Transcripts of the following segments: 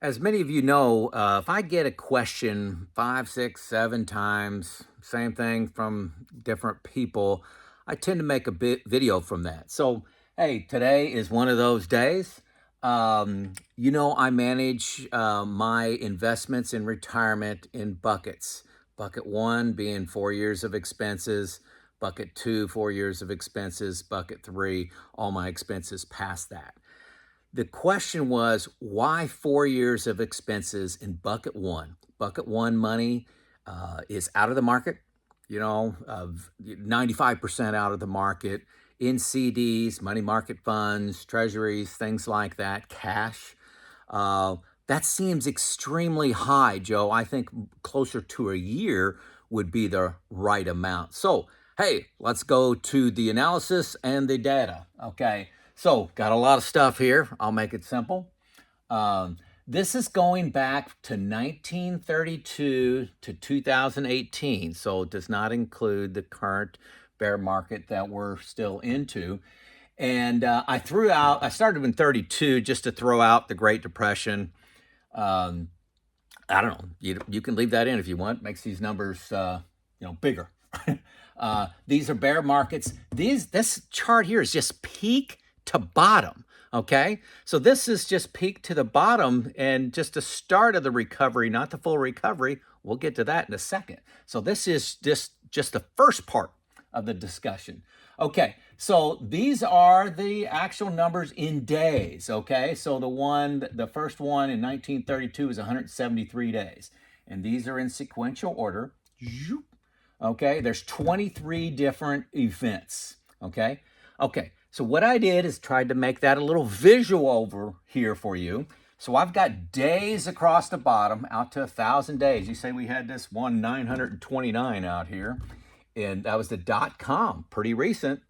As many of you know, if I get a question 5, 6, 7 times, same thing from different people, I tend to make a video from that. So, hey, today is one of those days. I manage my investments in retirement in buckets. Bucket one being 4 years of expenses, bucket two, 4 years of expenses, bucket three, all my expenses past that. The question was, why 4 years of expenses in bucket one? Bucket one money is out of the market, 95% out of the market in CDs, money market funds, treasuries, things like that, cash. Uh, that seems extremely high, Joe. I think closer to a year would be the right amount. So, hey, let's go to the analysis and the data. Okay. So, got a lot of stuff here. I'll make it simple. Um, this is going back to 1932 to 2018, so it does not include the current bear market that we're still into. And I started in 32 just to throw out the Great Depression. Um, I don't know. You can leave that in if you want. Makes these numbers bigger. These are bear markets. This chart here is just peak to bottom. Okay, so this is just peak to the bottom and just the start of the recovery, not the full recovery. We'll get to that in a second. So this is just the first part of the discussion. Okay, so these are the actual numbers in days. Okay, so the first one in 1932 is 173 days, and these are in sequential order. Okay, there's 23 different events. Okay, so what I did is tried to make that a little visual over here for you. So I've got days across the bottom out to 1,000 days. You say we had this one 929 out here, and that was the .com, pretty recent,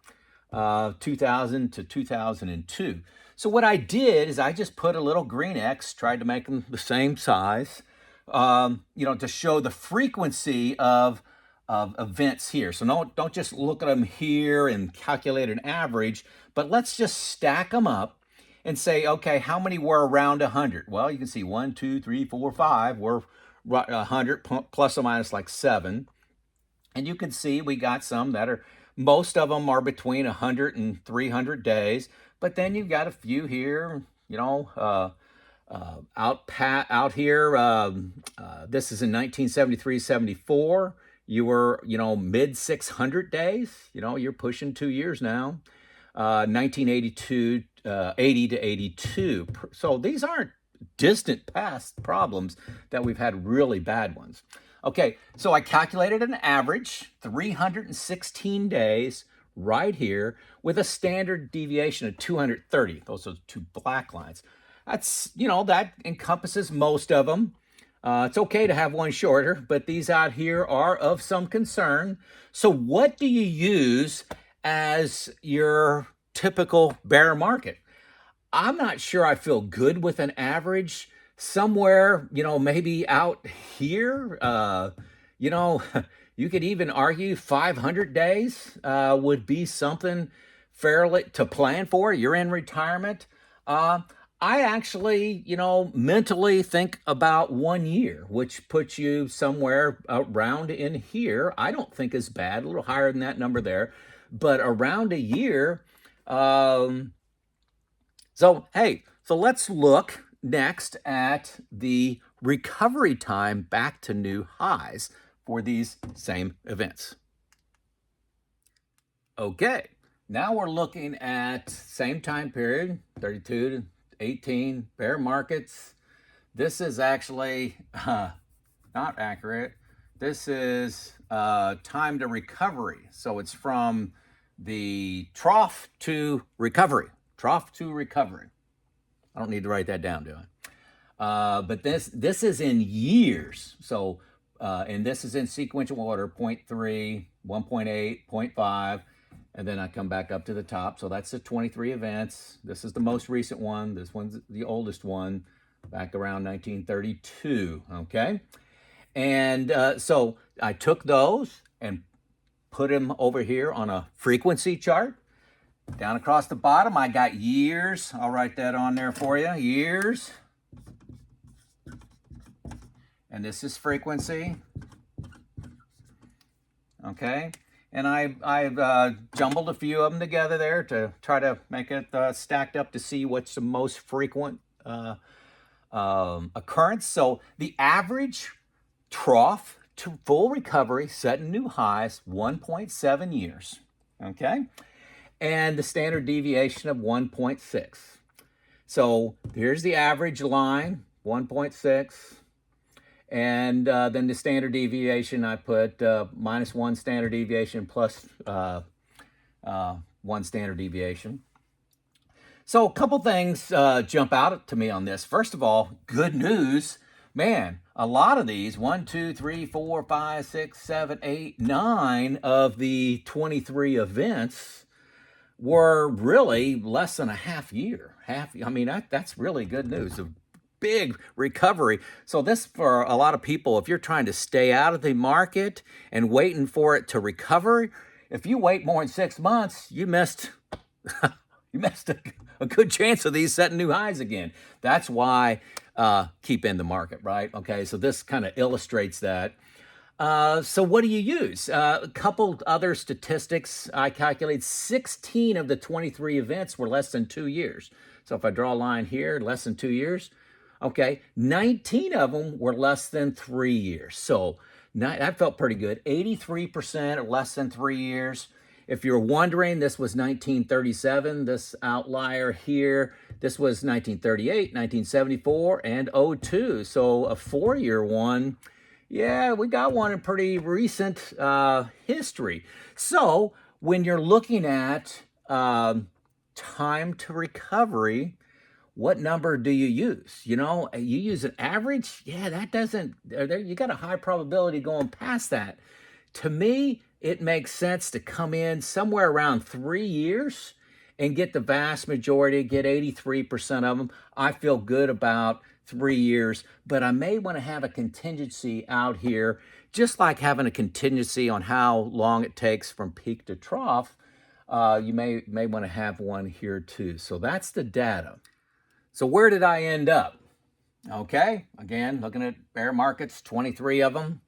2000 to 2002. So what I did is I just put a little green X, tried to make them the same size, to show the frequency of events here. So don't just look at them here and calculate an average, but let's just stack them up and say, okay, how many were around 100? Well, you can see 1, 2, 3, 4, 5 were 100 plus or minus like 7. And you can see we got some that are, most of them are between 100 and 300 days. But then you've got a few here, out here. This is in 1973-74. You were, mid 600 days. You're pushing 2 years now. 1982, 80 to 82. So these aren't distant past problems that we've had really bad ones. Okay, so I calculated an average, 316 days right here with a standard deviation of 230. Those are two black lines. That encompasses most of them. It's okay to have one shorter, but these out here are of some concern. So what do you use as your typical bear market? I'm not sure I feel good with an average somewhere, maybe out here. You could even argue 500 days would be something fairly to plan for. You're in retirement. I actually, mentally think about 1 year, which puts you somewhere around in here. I don't think is bad, a little higher than that number there, but around a year. So let's look next at the recovery time back to new highs for these same events. Okay, now we're looking at same time period, 32 to 18, bear markets. This is actually not accurate. This is time to recovery. So it's from the trough to recovery. Trough to recovery. I don't need to write that down, do I? But this is in years. So, and this is in sequential order, 0.3, 1.8, 0.5, and then I come back up to the top. So that's the 23 events. This is the most recent one. This one's the oldest one, back around 1932, okay? And so I took those and put them over here on a frequency chart. Down across the bottom, I got years. I'll write that on there for you. Years. and this is frequency. Okay, and I've jumbled a few of them together there to try to make it stacked up to see what's the most frequent occurrence. So the average trough to full recovery, setting new highs, 1.7 years. Okay, and the standard deviation of 1.6. So here's the average line, 1.6. And then the standard deviation, I put -1 standard deviation plus 1 standard deviation. So a couple things jump out to me on this. First of all, good news. Man, a lot of these, 1, 2, 3, 4, 5, 6, 7, 8, 9 of the 23 events were really less than a half year. I mean, that's really good news. A big recovery. So this, for a lot of people, if you're trying to stay out of the market and waiting for it to recover, if you wait more than 6 months, you missed a good chance of these setting new highs again. That's why keep in the market, right? Okay, so this kind of illustrates that. So what do you use? A couple other statistics. I calculate 16 of the 23 events were less than 2 years. So if I draw a line here, less than 2 years, okay, 19 of them were less than 3 years. So that felt pretty good. 83% are less than 3 years. If you're wondering, this was 1937, this outlier here. This was 1938, 1974, and 02. So a 4-year one. Yeah, we got one in pretty recent history. So when you're looking at time to recovery, what number do you use? You know, you use an average? Yeah, that doesn't, you got a high probability going past that. To me, it makes sense to come in somewhere around 3 years and get the vast majority, get 83% of them. I feel good about 3 years, but I may want to have a contingency out here, just like having a contingency on how long it takes from peak to trough. You may want to have one here too. So that's the data. So where did I end up? Okay, again, looking at bear markets, 23 of them.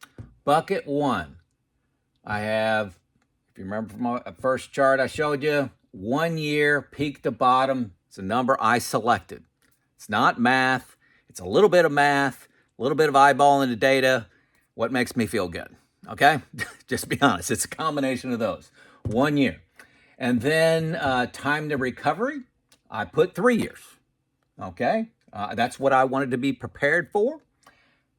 Bucket 1. I have, if you remember from my first chart I showed you, 1 year, peak to bottom. It's a number I selected. It's not math. It's a little bit of math, a little bit of eyeballing the data. What makes me feel good? Okay, just be honest. It's a combination of those. 1 year. And then time to recovery, I put 3 years. Okay, that's what I wanted to be prepared for.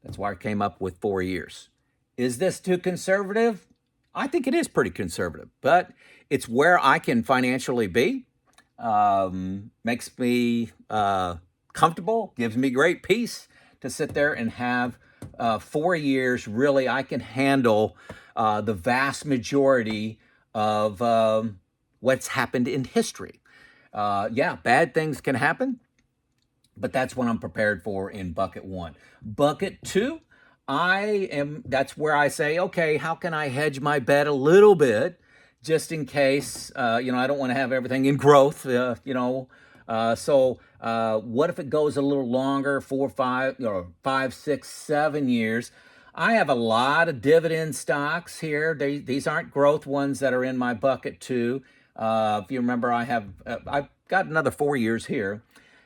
That's why I came up with 4 years. Is this too conservative? I think it is pretty conservative, but it's where I can financially be. Makes me comfortable, gives me great peace to sit there and have 4 years. Really, I can handle the vast majority of what's happened in history. Yeah, bad things can happen, but that's what I'm prepared for in bucket 1. Bucket 2, that's where I say, okay, how can I hedge my bet a little bit just in case, I don't want to have everything in growth, so what if it goes a little longer, 4, 5, 6, 7 years? I have a lot of dividend stocks here. These aren't growth ones that are in my bucket 2. If you remember, I've got another 4 years here.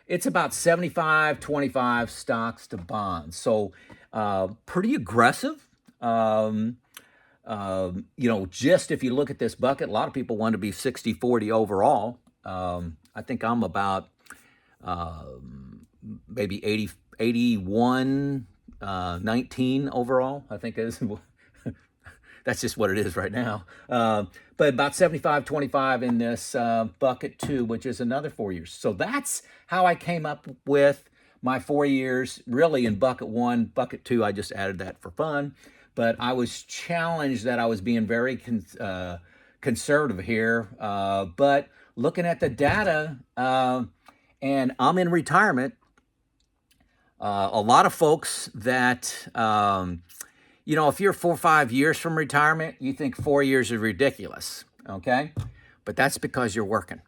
It's about 75-25 stocks to bonds. So pretty aggressive. Just if you look at this bucket, a lot of people want to be 60-40 overall. I think I'm about maybe 81, 19 overall, I think is. That's just what it is right now. But about 75-25 in this bucket 2, which is another 4 years. So that's how I came up with my 4 years, really in bucket 1. Bucket 2, I just added that for fun. But I was challenged that I was being very conservative here. But looking at the data, and I'm in retirement, a lot of folks that... if you're 4 or 5 years from retirement, you think 4 years is ridiculous, okay? But that's because you're working.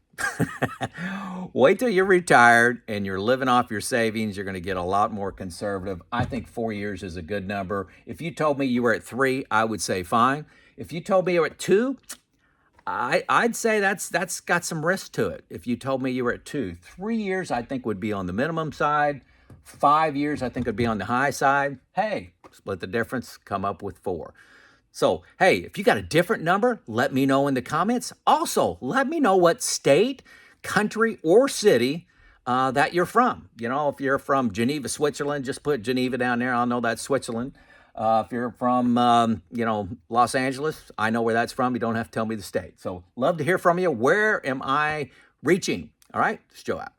Wait till you're retired and you're living off your savings. You're going to get a lot more conservative. I think 4 years is a good number. If you told me you were at 3, I would say fine. If you told me you were at 2, I'd say that's got some risk to it. If you told me you were at 2, 3 years, I think would be on the minimum side. 5 years, I think would be on the high side. Hey, split the difference, come up with 4. So, hey, if you got a different number, let me know in the comments. Also, let me know what state, country, or city that you're from. You know, if you're from Geneva, Switzerland, just put Geneva down there. I'll know that's Switzerland. If you're from, Los Angeles, I know where that's from. You don't have to tell me the state. So, love to hear from you. Where am I reaching? All right, it's Joe out.